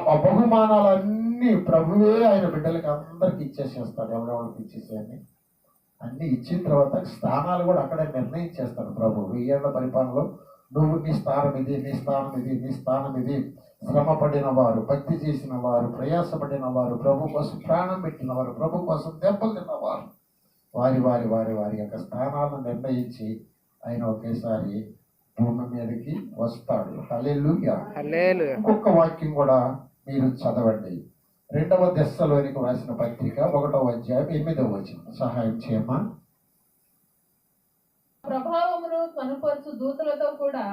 ఆ బహుమానాలన్నీ ప్రభువే ఆయన బిడ్డలకి అందరికి ఇచ్చేసేస్తాడు. ఎవరెవరికి ఇచ్చేసేయని అన్ని ఇచ్చిన తర్వాత స్థానాలు కూడా అక్కడే నిర్ణయించేస్తాడు ప్రభు. 1000 ఏళ్ల పరిపాలనలో నువ్వు నీ స్థానం ఇది, నీ స్థానం ఇది, నీ స్థానం ఇది. శ్రమ పడిన వారు, భక్తి చేసిన వారు, ప్రయాసపడిన వారు, ప్రభు కోసం ప్రాణం పెట్టిన వారు, ప్రభు కోసం దెబ్బలు తిన్నవారు, వారి వారి వారి వారి యొక్క స్థానాలను నిర్ణయించి ఆయన ఒకేసారి భూమి మీదకి వస్తాడు. హల్లెలూయా. ఇంకొక వాక్యం కూడా మీరు చదవండి. 2వ దెస్సలోనికి రాసిన పత్రిక 1వ అధ్యాయం 8వ వచనం. సహాయం చేయమ్మా. ప్రభావమును కనుపరచు దూతలతో కూడా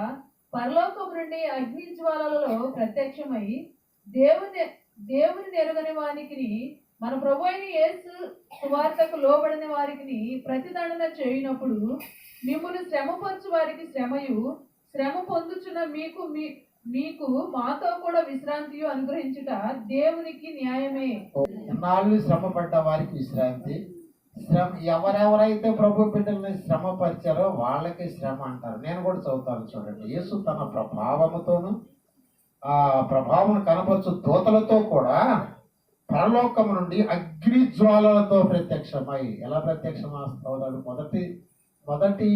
పరలోకం నుండి అగ్ని జ్వాలలలో ప్రత్యక్షమై దేవుని నెరుగని వారికి, మన ప్రభు అయిన యేసు సువార్తకు లోబడిన వారికి ప్రతిదండన చేయునప్పుడు మిమ్మును శ్రమపరచు వారికి శ్రమయు, శ్రమ పొందుచున్న మీకు మాతో కూడా విశ్రాంతియు అనుగ్రహించుట దేవునికి న్యాయమే. ఎన్నాళ్ళు శ్రమ పడ్డ వారికి విశ్రాంతి. శ్రమ ఎవరెవరైతే ప్రభు బిడ్డల్ని శ్రమ పరిచారో వాళ్ళకి శ్రమ అంటారు. నేను కూడా చదువుతాను చూడండి. యేసు తన ప్రభావముతోను ఆ ప్రభావం కనపరచు దూతలతో కూడా పరలోకము నుండి అగ్ని జ్వాలలతో ప్రత్యక్షమై. ఎలా ప్రత్యక్షమవుతాడు? మొదటి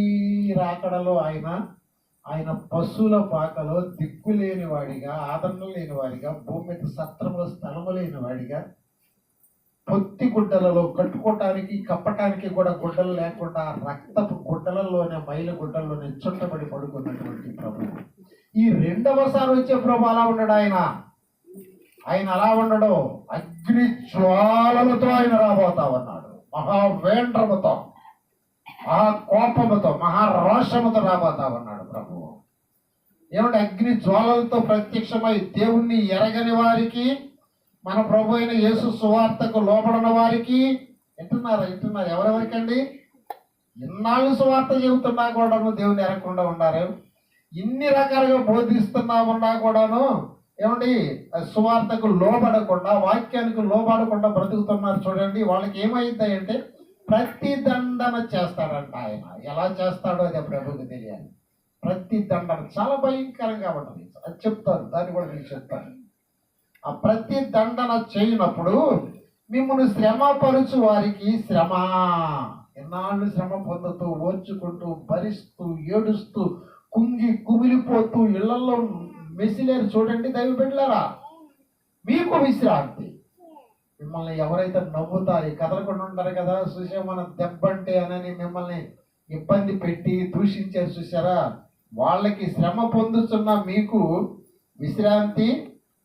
రాకడలో ఆయన పశువుల పాకలో దిక్కు లేని వాడిగా, ఆదరణ లేని వాడిగా, భూమి మీద సత్రములో స్థలము లేని వాడిగా, పొత్తి గుడ్డలలో కట్టుకోవటానికి కప్పటానికి కూడా గుడ్డలు లేకుండా రక్తపు గుడ్డలలోనే, మైల గుడ్డల్లోనే చుట్టబడి పడుకున్నటువంటి ప్రభు. ఈ 2వసారి వచ్చే ప్రభు అలా ఉండడు. ఆయన అలా ఉండడు. అగ్ని జ్వాలలతో ఆయన రాబోతా ఉన్నాడు. మహావేంద్రముతో, మహాకోపముతో, మహారోషముతో రాబోతా ఉన్నాడు ప్రభు. ఏమంటే అగ్ని జ్వాలలతో ప్రత్యక్షమై దేవుణ్ణి ఎరగని వారికి, మన ప్రభు అయిన యేసు సువార్తకు లోబడిన వారికి. వింటున్నారు ఎవరెవరికండి? ఇన్నాళ్ళు సువార్త చెబుతున్నా కూడాను దేవుని ఎరగకుండా ఉన్నారు. ఇన్ని రకాలుగా బోధిస్తున్నా కూడాను ఏమండి సువార్తకు లోబడకుండా, వాక్యానికి లోబడకుండా బ్రతుకుతున్నారు చూడండి. వాళ్ళకి ఏమైందంటే ప్రతిదండన చేస్తాడంట ఆయన. ఎలా చేస్తాడో అది ప్రభువుకి తెలియాలి. ప్రతిదండన చాలా భయంకరంగా ఉంటుంది. అది చెప్తాను, దాన్ని కూడా నేను చెప్తాను. ఆ ప్రతిదండన చేయనప్పుడు మిమ్మల్ని శ్రమ పరుచు వారికి శ్రమ. ఎన్నాళ్ళు శ్రమ పొందుతూ, ఓర్చుకుంటూ, భరిస్తూ, ఏడుస్తూ, కుంగి కుమిలిపోతూ ఇళ్లలో మెసిలేరు చూడండి దైవ బిడ్డలారా, మీకు విశ్రాంతి. మిమ్మల్ని ఎవరైతే నవ్వుతారు, కదలకుండా ఉంటారు కదా, చూసే మన దెబ్బంటే అని మిమ్మల్ని ఇబ్బంది పెట్టి దూషించారు చూసారా, వాళ్ళకి శ్రమ పొందుతున్న మీకు విశ్రాంతి.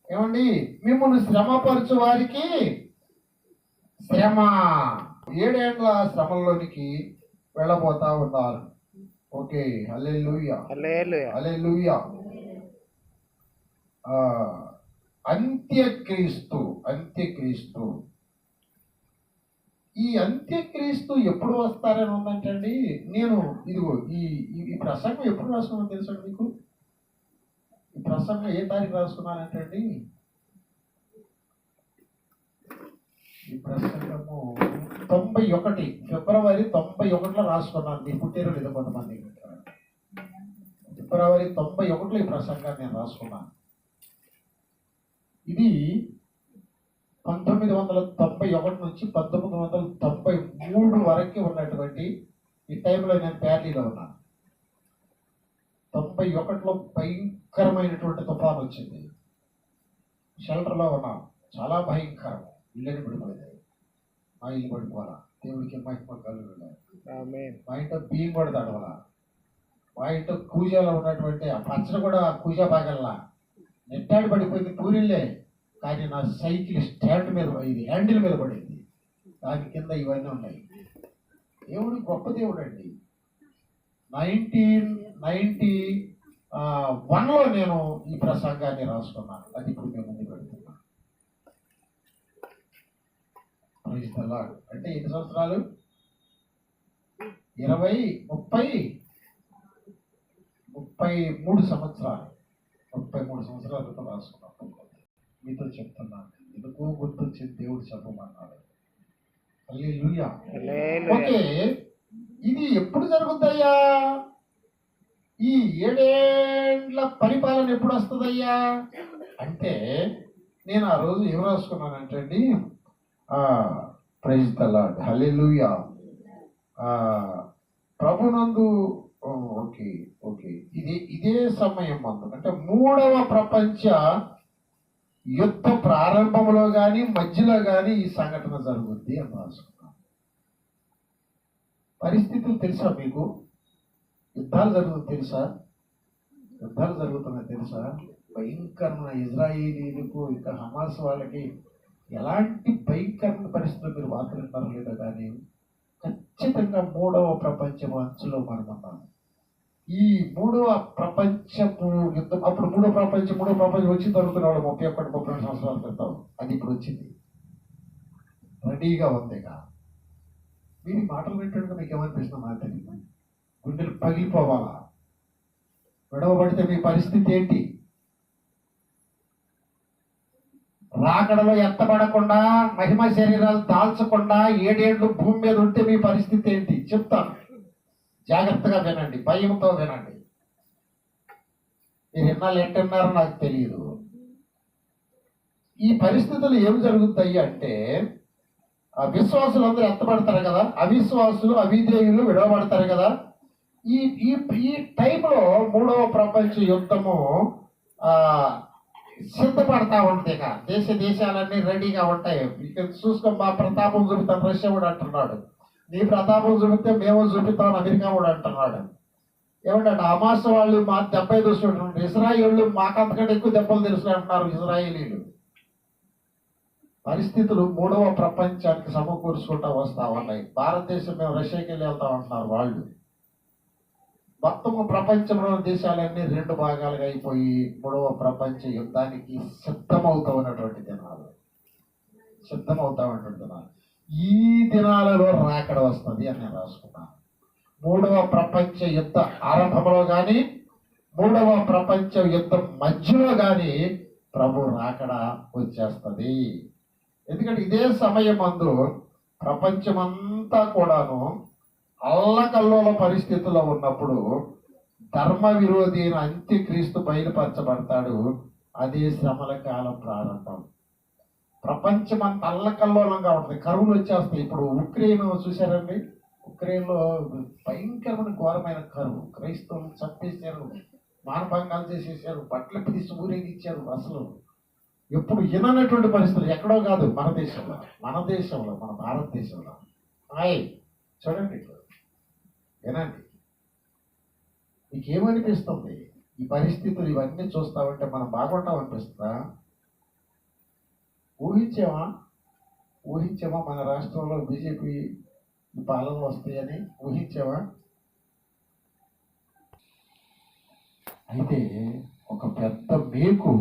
ఏమండి మిమ్మల్ని శ్రమపరచు వారికి శ్రమ. 7 ఏళ్ల శ్రమల్లోనికి వెళ్ళబోతా ఉన్నారు. ఓకే, హల్లెలూయా హల్లెలూయా. అంత్యక్రీస్తు ఈ అంత్యక్రీస్తు ఎప్పుడు వస్తారని ఉందంటండి. నేను ఇదిగో ఈ ప్రసంగం ఎప్పుడు రాసుకున్నాను తెలుసండి మీకు? ఈ ప్రసంగం ఏ తారీఖు రాసుకున్నానంటండి? ఈ ప్రసంగము 91 ఫిబ్రవరి 91లో రాసుకున్నాను. మీ పుట్టిన లేదా కొంతమంది ఫిబ్రవరి 91లో ఈ ప్రసంగాన్ని నేను రాసుకున్నాను. ఇది 1991 నుంచి 1993 వరకు ఉన్నటువంటి ఈ టైంలో నేను ప్యారీలో ఉన్నాను. 91లో భయంకరమైనటువంటి తుఫాను వచ్చింది. షెల్టర్లో ఉన్నాం. చాలా భయంకరం. ఇల్లుని పడిపోయింది. మా ఇల్లు పడిపోవాలా, దేవుడికి మహిమ కలుగుతాయి. మా ఇంట్లో బియ్యం కూడా తడవలా. మా ఇంట్లో కూజాలో ఉన్నటువంటి ఆ పచ్చడి కూడా కూజా బాగల్లా నెట్టాడి పడిపోయింది. పూరిల్లే కానీ నా సైకిల్ స్టాండ్ మీద, ఇది హ్యాండిల్ మీద పడింది. దాని కింద ఇవన్నీ ఉన్నాయి. దేవుడు గొప్ప దేవుడు అండి. 1991లో నేను ఈ ప్రసంగాన్ని రాసుకున్నాను. అది ఇప్పుడు మేము ముందు పెడుతున్నాను. అంటే ఎన్ని సంవత్సరాలు? 33 సంవత్సరాలు. 33 సంవత్సరాల క్రితం రాసుకున్నాను. మీతో చెప్తున్నాను. ఎందుకు గుర్తొచ్చింది దేవుడు చెప్పమన్నాడు. హల్లెలూయా. ఓకే, ఇది ఎప్పుడు జరుగుతాయా? ఈ 7 ఏళ్ల పరిపాలన ఎప్పుడు వస్తుందయ్యా అంటే నేను ఆ రోజు ఏం రాసుకున్నానంటే అండి, ప్రైజ్ ద లార్డ్, హల్లెలూయా. ఆ, ప్రభునందు, ఓ, ఓకే ఓకే, ఇదే సమయం మందు అంటే మూడవ ప్రపంచ యుద్ధ ప్రారంభంలో కానీ మధ్యలో కానీ ఈ సంఘటన జరుగుద్ది అని రాసుకున్నాను. పరిస్థితులు తెలుసా మీకు? యుద్ధాలు జరుగుతుంది తెలుసా? యుద్ధాలు జరుగుతున్నాయి తెలుసా? భయంకరమైన ఇజ్రాయేలీలకు ఇంకా హమాస్ వాళ్ళకి ఎలాంటి భయంకరమైన పరిస్థితులు మీరు వార్తలుంటారో లేదో కానీ ఖచ్చితంగా మూడవ ప్రపంచం అంచులో మనం ఉన్నాం. ఈ మూడవ ప్రపంచపు యుద్ధం, అప్పుడు మూడో ప్రపంచం వచ్చింది అనుకునేవాడు 31-32 సంవత్సరాల క్రితం. అది ఇప్పుడు వచ్చింది, రెడీగా ఉందిగా. మీరు ఈ మాటలు వింటుంటే మీకు ఏమనిపిస్తుంది నాకు తెలియదు. గుండెలు పగిలిపోవాలా? విడవబడితే మీ పరిస్థితి ఏంటి? రాకడలో ఎత్తబడకుండా మహిమ శరీరాలు దాల్చకుండా 7 ఏళ్ళు భూమి మీద ఉంటే మీ పరిస్థితి ఏంటి చెప్తాను. జాగ్రత్తగా వినండి, భయంతో వినండి. మీరు ఎన్నాళ్ళు ఏంటన్నారో నాకు తెలియదు. ఈ పరిస్థితులు ఏం జరుగుతాయి అంటే, ఆ విశ్వాసులందరూ ఎత్తబడతారు కదా, అవిశ్వాసులు అవిధేయులు విడవబడతారు కదా. ఈ ఈ ఈ టైంలో మూడవ ప్రపంచ యుద్ధము సిద్ధపడతా ఉంటుంది. ఇక దేశాలన్నీ రెడీగా ఉంటాయి. ఇక చూసుకో, మా ప్రతాపం చూపుతాం రష్యా కూడా అంటున్నాడు, నీ ప్రతాపం చూపితే మేము చూపిస్తాం అమెరికా కూడా అంటున్నాడు. ఏమంటే హమాస్ వాళ్ళు మా 70 చూస్తుంటారు, ఇజ్రాయేళ్ళు మాకంతకంటే ఎక్కువ దెబ్బలు తెలుసు అంటున్నారు ఇజ్రాయేలీలు. పరిస్థితులు మూడవ ప్రపంచానికి సమకూర్చుకుంటా వస్తా ఉన్నాయి. భారతదేశం మేము రష్యాకి వెళ్ళి వెళ్తా ఉంటున్నారు వాళ్ళు. మొత్తము ప్రపంచంలోని దేశాలన్నీ 2 భాగాలుగా అయిపోయి మూడవ ప్రపంచ యుద్ధానికి సిద్ధమవుతా ఉన్నటువంటి దినాలు. ఈ దినాలలో రాకడ వస్తుంది అని నేను రాసుకున్నాను. మూడవ ప్రపంచ యుద్ధ ఆరంభంలో కానీ మూడవ ప్రపంచ యుద్ధం మధ్యలో కానీ ప్రభు రాకడ వచ్చేస్తుంది. ఎందుకంటే ఇదే సమయం మందు ప్రపంచమంతా కూడాను అల్లకల్లోల పరిస్థితుల్లో ఉన్నప్పుడు ధర్మ విరోధి అయిన అంత్యక్రీస్తు బయలుపరచబడతాడు. అదే శ్రమల కాలం ప్రారంభం. ప్రపంచమంతా అల్లకల్లోలంగా ఉంటుంది, కరువులు వచ్చేస్తాయి. ఇప్పుడు ఉక్రెయిన్ చూశారండి, ఉక్రెయిన్లో భయంకరమైన ఘోరమైన కరువు. క్రైస్తవులు చంపేశారు, మానభంగాలు చేసేసారు, బట్టలు తీసి ఊరేగిచ్చారు. అసలు ఎప్పుడు విననటువంటి పరిస్థితులు, ఎక్కడో కాదు, మన దేశంలో మన భారతదేశంలో. చూడండి, వినండి, మీకేమనిపిస్తుంది? ఈ పరిస్థితులు ఇవన్నీ చూస్తా ఉంటే మనం బాగుంటాం అనిపిస్తుందా? ఊహించామా మన రాష్ట్రంలో బీజేపీ పాలన వస్తాయని? ఊహించామా? అయితే ఒక పెద్ద మేకు